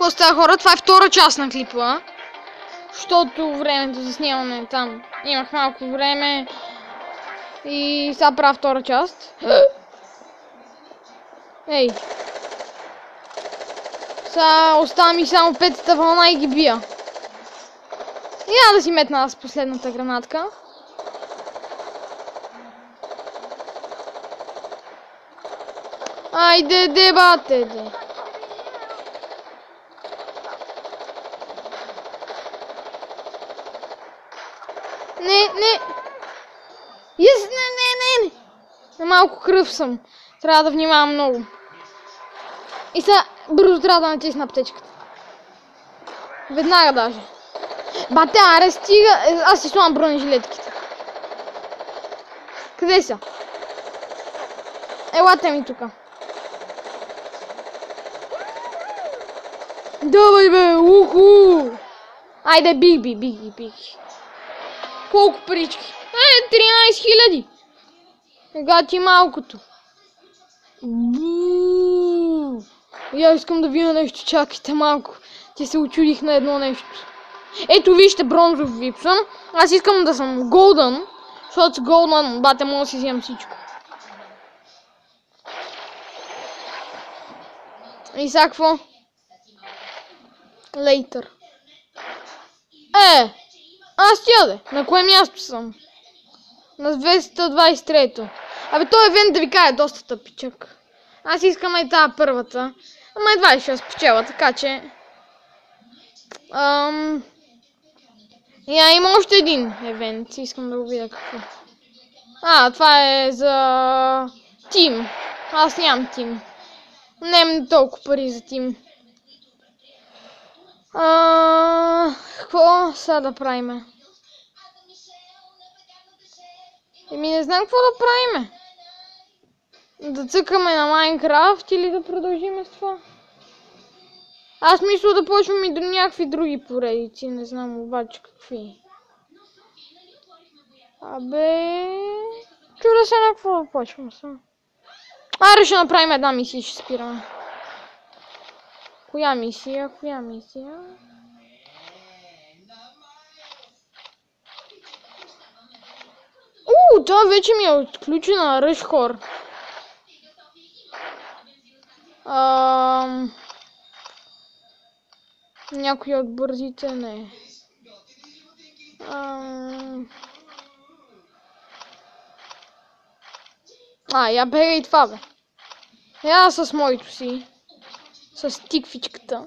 Какво става, хора? Това е втора част на клипа. Защото времето за снимане там имах малко време. И сега правя втора част. Ей. Сега остава ми само петата вълна и ги бия. Я да си метна аз последната гранатка. Айде, дебате, де. Не. Yes, не. На малко кръв съм. Трябва да внимавам много. И сега бързо трябва да натисна аптечката. Веднага даже. Бате, аре стига. Аз си слагам бронежилетките. Къде са? Елате ми тука. Давай бе, уху! Айде, биг. Колко парички? 13 000! Ега ти малкото. Я искам да видя нещо, чакайте малко. Ти се очудих на едно нещо. Ето вижте, бронзов вип съм. Аз искам да съм голден, защото с голден, бате, мога да си вземам всичко. И сега какво? Later. Аз тя на кое място съм? На 223-то. Абе, този евент да ви кажа е доста тъпичък. Аз искам и тази първата. Ама едва ли ще спечела, така че... Има още един евент. Искам да го видя какво. Това е за... Тим. Аз нямам тим. Нямам толкова пари за тим. Какво сега да правиме? Не знам какво да правиме. Да цъкаме на Майнкрафт или да продължим с това? Аз мисля да почвам и до някакви други поредици, не знам обаче какви. Абе... Чудя се на какво да почвам сега. Ще направим една мисия и ще спираме. Коя мисия? Това вече ми е отключена Rush Horde. Някои от бързите не. Я бега и това, бе. Я с моето си. С тиквичката.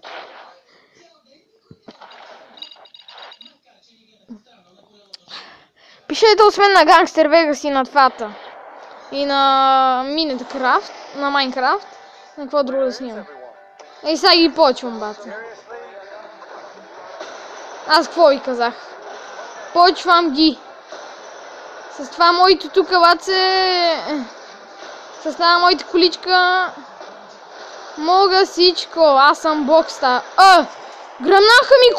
Пишете освен на Gangster Vegas и на твата. И на Minecraft, на Minecraft. На какво друго да снимам. Сега ги почвам, бате. Аз какво ви казах? Почвам ги. С това моето тук, баце... С това моята количка... Мога всичко. Аз съм бокста. Гръмнаха ми